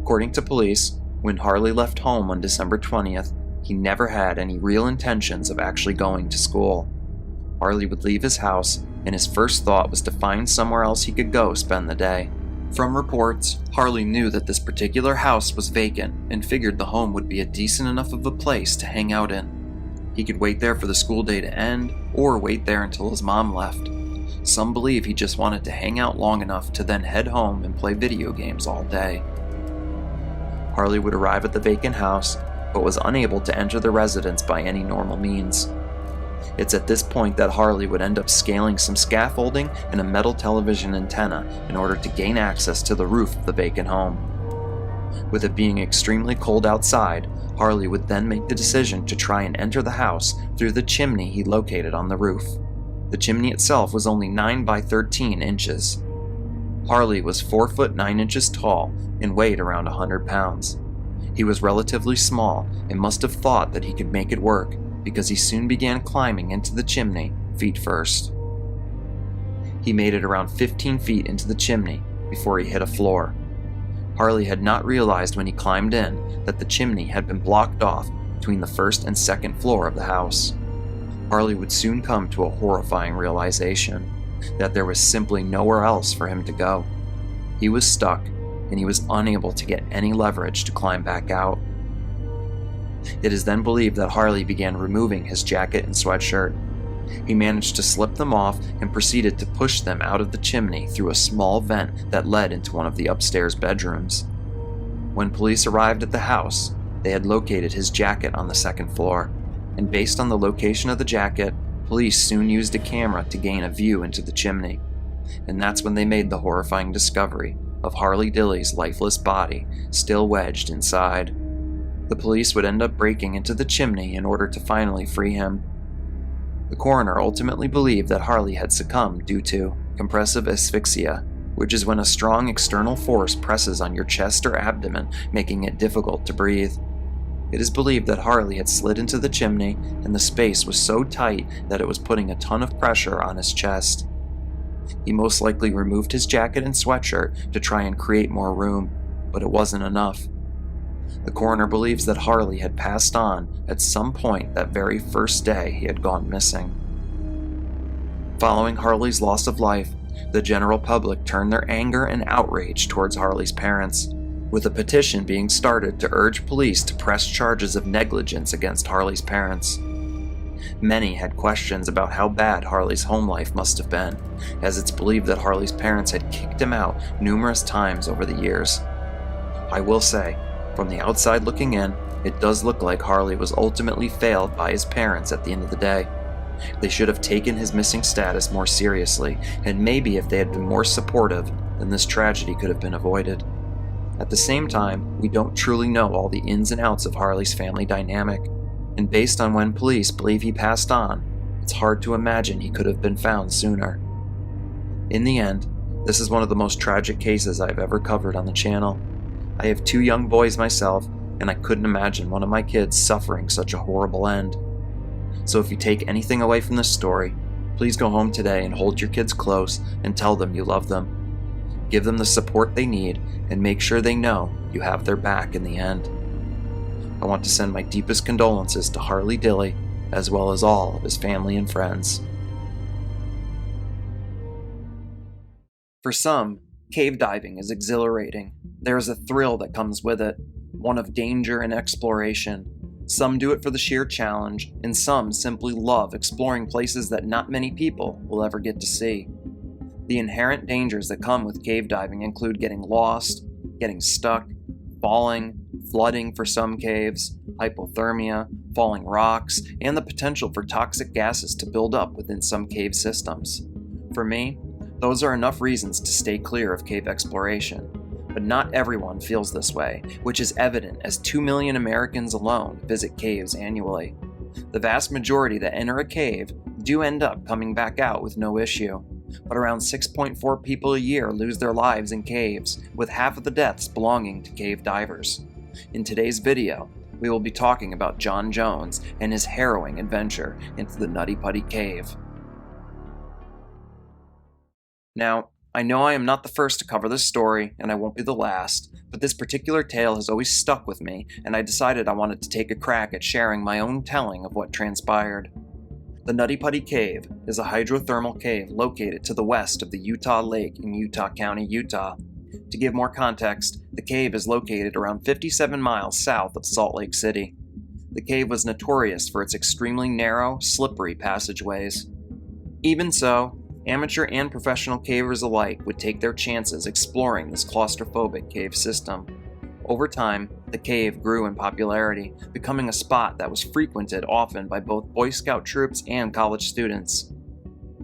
According to police, when Harley left home on December 20th, he never had any real intentions of actually going to school. Harley would leave his house, and his first thought was to find somewhere else he could go spend the day. From reports, Harley knew that this particular house was vacant and figured the home would be a decent enough of a place to hang out in. He could wait there for the school day to end, or wait there until his mom left. Some believe he just wanted to hang out long enough to then head home and play video games all day. Harley would arrive at the vacant house, but was unable to enter the residence by any normal means. It's at this point that Harley would end up scaling some scaffolding and a metal television antenna in order to gain access to the roof of the vacant home. With it being extremely cold outside, Harley would then make the decision to try and enter the house through the chimney he located on the roof. The chimney itself was only 9 by 13 inches. Harley was 4 foot 9 inches tall and weighed around 100 pounds. He was relatively small and must have thought that he could make it work because he soon began climbing into the chimney feet first. He made it around 15 feet into the chimney before he hit a floor. Harley had not realized when he climbed in that the chimney had been blocked off between the first and second floor of the house. Harley would soon come to a horrifying realization that there was simply nowhere else for him to go. He was stuck, and he was unable to get any leverage to climb back out. It is then believed that Harley began removing his jacket and sweatshirt. He managed to slip them off and proceeded to push them out of the chimney through a small vent that led into one of the upstairs bedrooms. When police arrived at the house, they had located his jacket on the second floor, and based on the location of the jacket, police soon used a camera to gain a view into the chimney. And that's when they made the horrifying discovery of Harley Dilly's lifeless body still wedged inside. The police would end up breaking into the chimney in order to finally free him. The coroner ultimately believed that Harley had succumbed due to compressive asphyxia, which is when a strong external force presses on your chest or abdomen, making it difficult to breathe. It is believed that Harley had slid into the chimney and the space was so tight that it was putting a ton of pressure on his chest. He most likely removed his jacket and sweatshirt to try and create more room, but it wasn't enough. The coroner believes that Harley had passed on at some point that very first day he had gone missing. Following Harley's loss of life, the general public turned their anger and outrage towards Harley's parents, with a petition being started to urge police to press charges of negligence against Harley's parents. Many had questions about how bad Harley's home life must have been, as it's believed that Harley's parents had kicked him out numerous times over the years. I will say, from the outside looking in, it does look like Harley was ultimately failed by his parents at the end of the day. They should have taken his missing status more seriously, and maybe if they had been more supportive, then this tragedy could have been avoided. At the same time, we don't truly know all the ins and outs of Harley's family dynamic, and based on when police believe he passed on, it's hard to imagine he could have been found sooner. In the end, this is one of the most tragic cases I've ever covered on the channel. I have 2 young boys myself, and I couldn't imagine one of my kids suffering such a horrible end. So if you take anything away from this story, please go home today and hold your kids close and tell them you love them. Give them the support they need and make sure they know you have their back in the end. I want to send my deepest condolences to Harley Dilly, as well as all of his family and friends. For some, cave diving is exhilarating. There is a thrill that comes with it, one of danger and exploration. Some do it for the sheer challenge, and some simply love exploring places that not many people will ever get to see. The inherent dangers that come with cave diving include getting lost, getting stuck, falling, flooding for some caves, hypothermia, falling rocks, and the potential for toxic gases to build up within some cave systems. For me, those are enough reasons to stay clear of cave exploration. But not everyone feels this way, which is evident as 2 million Americans alone visit caves annually. The vast majority that enter a cave do end up coming back out with no issue, but around 6.4 people a year lose their lives in caves, with half of the deaths belonging to cave divers. In today's video, we will be talking about John Jones and his harrowing adventure into the Nutty Putty Cave. Now, I know I am not the first to cover this story, and I won't be the last, but this particular tale has always stuck with me, and I decided I wanted to take a crack at sharing my own telling of what transpired. The Nutty Putty Cave is a hydrothermal cave located to the west of the Utah Lake in Utah County, Utah. To give more context, the cave is located around 57 miles south of Salt Lake City. The cave was notorious for its extremely narrow, slippery passageways. Even so, amateur and professional cavers alike would take their chances exploring this claustrophobic cave system. Over time, the cave grew in popularity, becoming a spot that was frequented often by both Boy Scout troops and college students.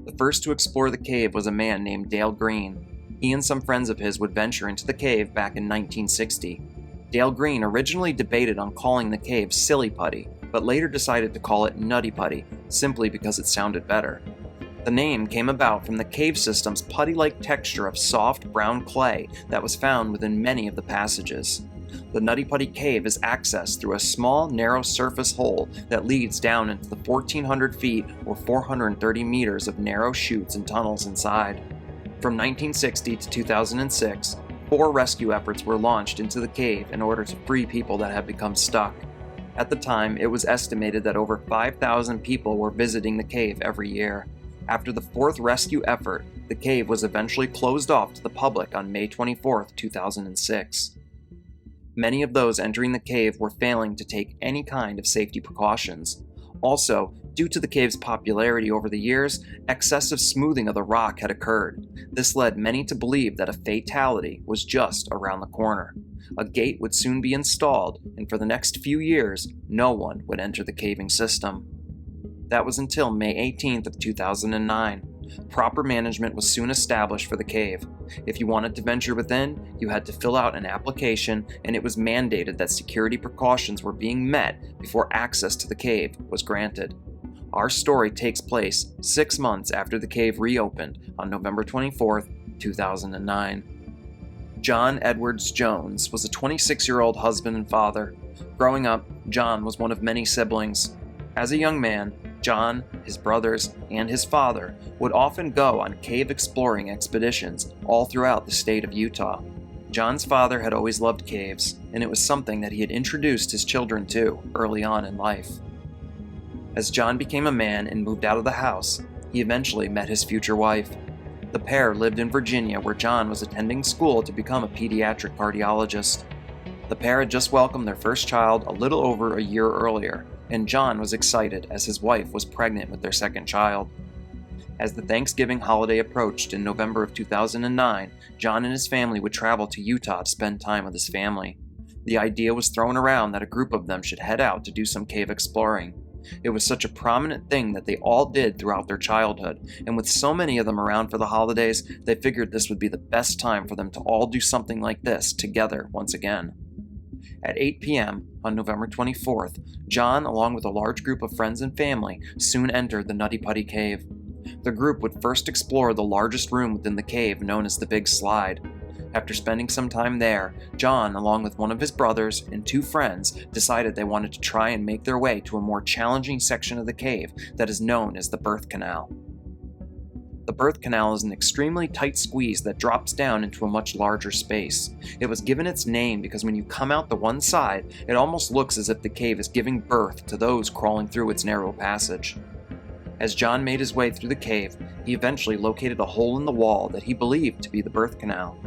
The first to explore the cave was a man named Dale Green. He and some friends of his would venture into the cave back in 1960. Dale Green originally debated on calling the cave Silly Putty, but later decided to call it Nutty Putty, simply because it sounded better. The name came about from the cave system's putty-like texture of soft brown clay that was found within many of the passages. The Nutty Putty cave is accessed through a small, narrow surface hole that leads down into the 1,400 feet or 430 meters of narrow chutes and tunnels inside. From 1960 to 2006, 4 rescue efforts were launched into the cave in order to free people that had become stuck. At the time, it was estimated that over 5,000 people were visiting the cave every year. After the 4th rescue effort, the cave was eventually closed off to the public on May 24, 2006. Many of those entering the cave were failing to take any kind of safety precautions. Also, due to the cave's popularity over the years, excessive smoothing of the rock had occurred. This led many to believe that a fatality was just around the corner. A gate would soon be installed, and for the next few years, no one would enter the caving system. That was until May 18th of 2009. Proper management was soon established for the cave. If you wanted to venture within, you had to fill out an application, and it was mandated that security precautions were being met before access to the cave was granted. Our story takes place 6 months after the cave reopened on November 24th, 2009. John Edwards Jones was a 26-year-old husband and father. Growing up, John was one of many siblings. As a young man, John, his brothers, and his father would often go on cave exploring expeditions all throughout the state of Utah. John's father had always loved caves, and it was something that he had introduced his children to early on in life. As John became a man and moved out of the house, he eventually met his future wife. The pair lived in Virginia, where John was attending school to become a pediatric cardiologist. The pair had just welcomed their first child a little over a year earlier, and John was excited as his wife was pregnant with their second child. As the Thanksgiving holiday approached in November of 2009, John and his family would travel to Utah to spend time with his family. The idea was thrown around that a group of them should head out to do some cave exploring. It was such a prominent thing that they all did throughout their childhood, and with so many of them around for the holidays, they figured this would be the best time for them to all do something like this together once again. At 8 p.m. on November 24th, John, along with a large group of friends and family, soon entered the Nutty Putty cave. The group would first explore the largest room within the cave, known as the Big Slide. After spending some time there, John, along with one of his brothers and 2 friends, decided they wanted to try and make their way to a more challenging section of the cave that is known as the birth canal. The birth canal is an extremely tight squeeze that drops down into a much larger space. It was given its name because when you come out the one side, it almost looks as if the cave is giving birth to those crawling through its narrow passage. As John made his way through the cave, he eventually located a hole in the wall that he believed to be the birth canal.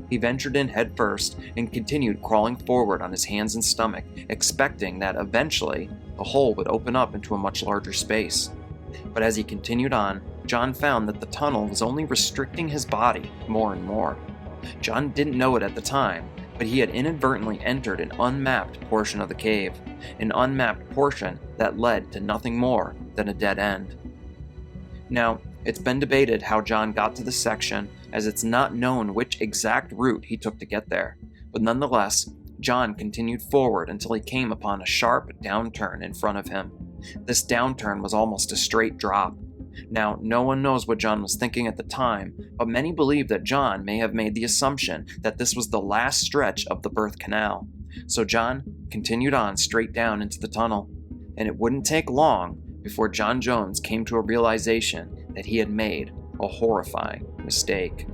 He ventured in head first and continued crawling forward on his hands and stomach, expecting that eventually the hole would open up into a much larger space. But as he continued on, John found that the tunnel was only restricting his body more and more. John didn't know it at the time, but he had inadvertently entered an unmapped portion of the cave, an unmapped portion that led to nothing more than a dead end. Now, it's been debated how John got to this section, as it's not known which exact route he took to get there, but nonetheless, John continued forward until he came upon a sharp downturn in front of him. This downturn was almost a straight drop. Now, no one knows what John was thinking at the time, but many believe that John may have made the assumption that this was the last stretch of the birth canal. So John continued on straight down into the tunnel, and it wouldn't take long before John Jones came to a realization that he had made a horrifying mistake.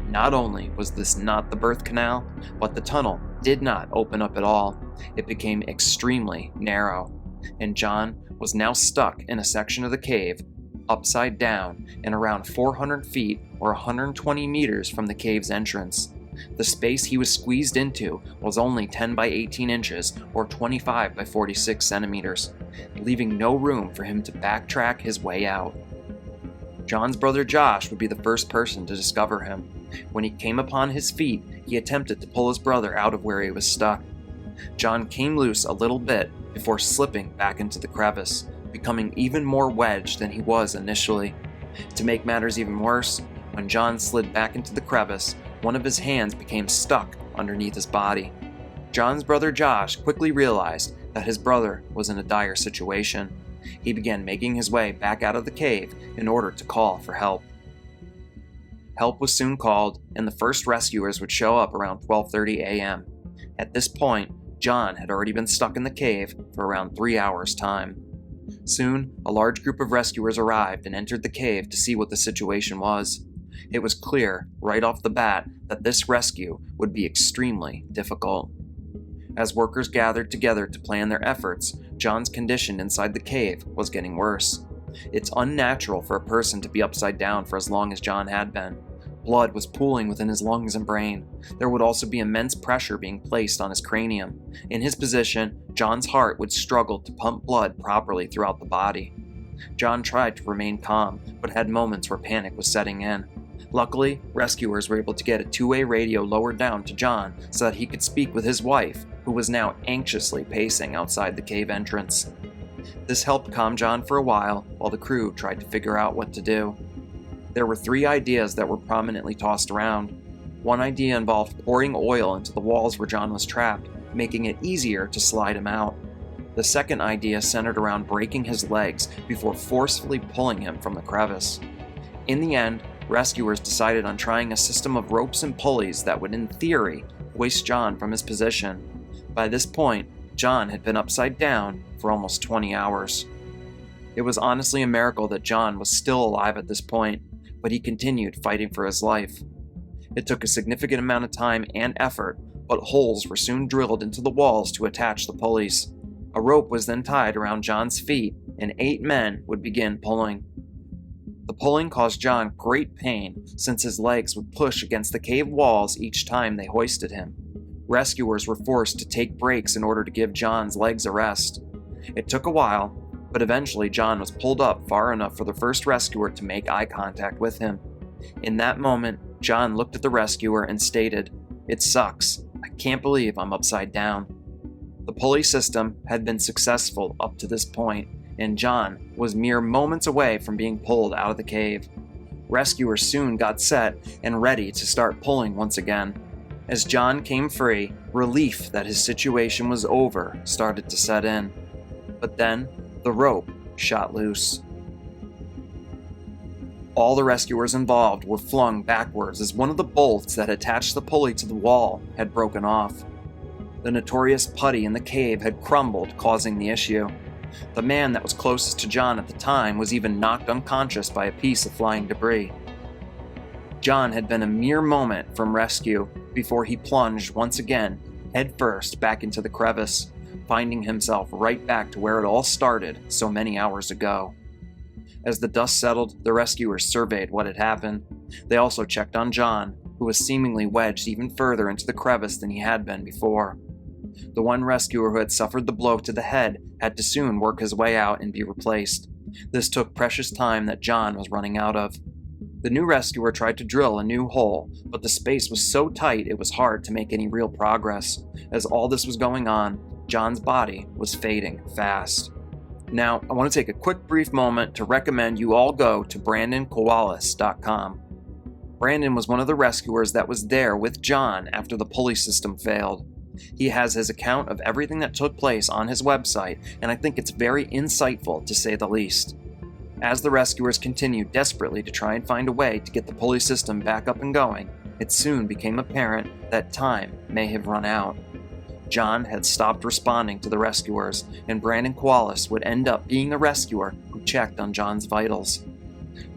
Not only was this not the birth canal, but the tunnel did not open up at all. It became extremely narrow, and John was now stuck in a section of the cave, upside down and around 400 feet or 120 meters from the cave's entrance. The space he was squeezed into was only 10 by 18 inches or 25 by 46 centimeters, leaving no room for him to backtrack his way out. John's brother Josh would be the first person to discover him. When he came upon his feet, he attempted to pull his brother out of where he was stuck. John came loose a little bit before slipping back into the crevice, becoming even more wedged than he was initially. To make matters even worse, when John slid back into the crevice, one of his hands became stuck underneath his body. John's brother Josh quickly realized that his brother was in a dire situation. he began making his way back out of the cave in order to call for help. Help was soon called, and the first rescuers would show up around 12:30 a.m. At this point, John had already been stuck in the cave for around 3 hours' time. Soon, a large group of rescuers arrived and entered the cave to see what the situation was. It was clear, right off the bat, that this rescue would be extremely difficult. As workers gathered together to plan their efforts, John's condition inside the cave was getting worse. It's unnatural for a person to be upside down for as long as John had been. Blood was pooling within his lungs and brain. There would also be immense pressure being placed on his cranium. In his position, John's heart would struggle to pump blood properly throughout the body. John tried to remain calm, but had moments where panic was setting in. Luckily, rescuers were able to get a two-way radio lowered down to John so that he could speak with his wife, who was now anxiously pacing outside the cave entrance. This helped calm John for a while the crew tried to figure out what to do. There were 3 ideas that were prominently tossed around. One idea involved pouring oil into the walls where John was trapped, making it easier to slide him out. The second idea centered around breaking his legs before forcefully pulling him from the crevice. In the end, rescuers decided on trying a system of ropes and pulleys that would, in theory, hoist John from his position. By this point, John had been upside down for almost 20 hours. It was honestly a miracle that John was still alive at this point, but he continued fighting for his life. It took a significant amount of time and effort, but holes were soon drilled into the walls to attach the pulleys. A rope was then tied around John's feet, and 8 men would begin pulling. The pulling caused John great pain, since his legs would push against the cave walls each time they hoisted him. Rescuers were forced to take breaks in order to give John's legs a rest. It took a while, but eventually John was pulled up far enough for the first rescuer to make eye contact with him. In that moment, John looked at the rescuer and stated, "It sucks. I can't believe I'm upside down." The pulley system had been successful up to this point, and John was mere moments away from being pulled out of the cave. Rescuers soon got set and ready to start pulling once again. As John came free, relief that his situation was over started to set in. But then, the rope shot loose. All the rescuers involved were flung backwards as one of the bolts that attached the pulley to the wall had broken off. The notorious putty in the cave had crumbled, causing the issue. The man that was closest to John at the time was even knocked unconscious by a piece of flying debris. John had been a mere moment from rescue before he plunged once again, headfirst back into the crevice, finding himself right back to where it all started so many hours ago. As the dust settled, the rescuers surveyed what had happened. They also checked on John, who was seemingly wedged even further into the crevice than he had been before. The one rescuer who had suffered the blow to the head had to soon work his way out and be replaced. This took precious time that John was running out of. The new rescuer tried to drill a new hole, but the space was so tight it was hard to make any real progress. As all this was going on, John's body was fading fast. Now, I want to take a quick brief moment to recommend you all go to BrandonKowalis.com. Brandon was one of the rescuers that was there with John after the pulley system failed. He has his account of everything that took place on his website, and I think it's very insightful to say the least. As the rescuers continued desperately to try and find a way to get the pulley system back up and going, it soon became apparent that time may have run out. John had stopped responding to the rescuers, and Brandon Kowalis would end up being the rescuer who checked on John's vitals.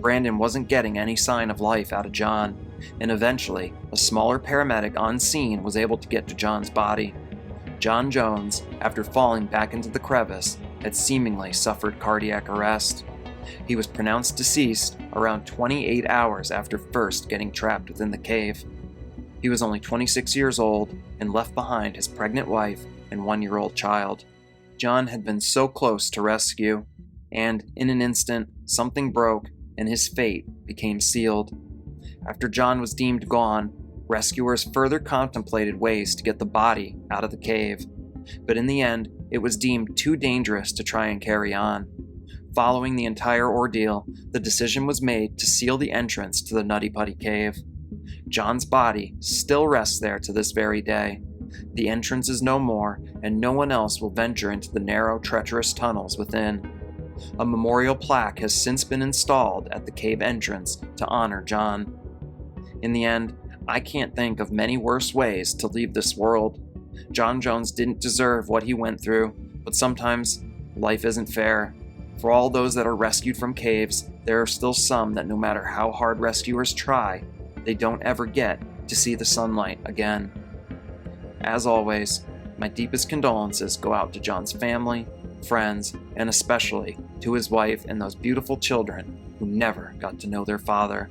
Brandon wasn't getting any sign of life out of John, and eventually, a smaller paramedic on scene was able to get to John's body. John Jones, after falling back into the crevice, had seemingly suffered cardiac arrest. He was pronounced deceased around 28 hours after first getting trapped within the cave. He was only 26 years old and left behind his pregnant wife and 1-year-old child. John had been so close to rescue, and in an instant, something broke and his fate became sealed. After John was deemed gone, rescuers further contemplated ways to get the body out of the cave, but in the end, it was deemed too dangerous to try and carry on. Following the entire ordeal, the decision was made to seal the entrance to the Nutty Putty cave. John's body still rests there to this very day. The entrance is no more, and no one else will venture into the narrow, treacherous tunnels within. A memorial plaque has since been installed at the cave entrance to honor John. In the end, I can't think of many worse ways to leave this world. John Jones didn't deserve what he went through, but sometimes life isn't fair. For all those that are rescued from caves, there are still some that no matter how hard rescuers try, they don't ever get to see the sunlight again. As always, my deepest condolences go out to John's family, friends, and especially to his wife and those beautiful children who never got to know their father.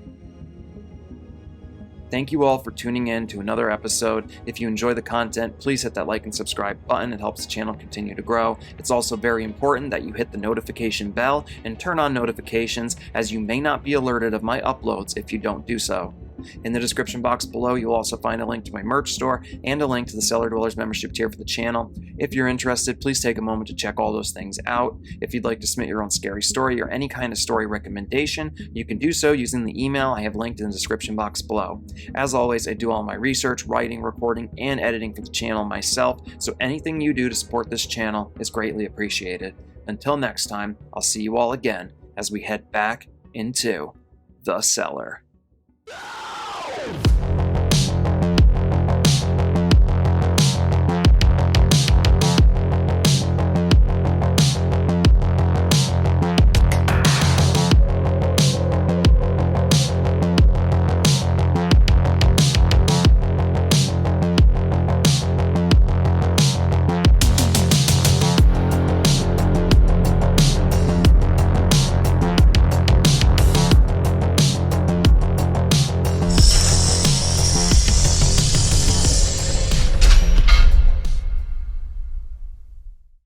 Thank you all for tuning in to another episode. If you enjoy the content, please hit that like and subscribe button. It helps the channel continue to grow. It's also very important that you hit the notification bell and turn on notifications, as you may not be alerted of my uploads if you don't do so. In the description box below, you'll also find a link to my merch store and a link to the Cellar Dwellers membership tier for the channel. If you're interested, please take a moment to check all those things out. If you'd like to submit your own scary story or any kind of story recommendation, you can do so using the email I have linked in the description box below. As always, I do all my research, writing, recording, and editing for the channel myself, so anything you do to support this channel is greatly appreciated. Until next time, I'll see you all again as we head back into the cellar.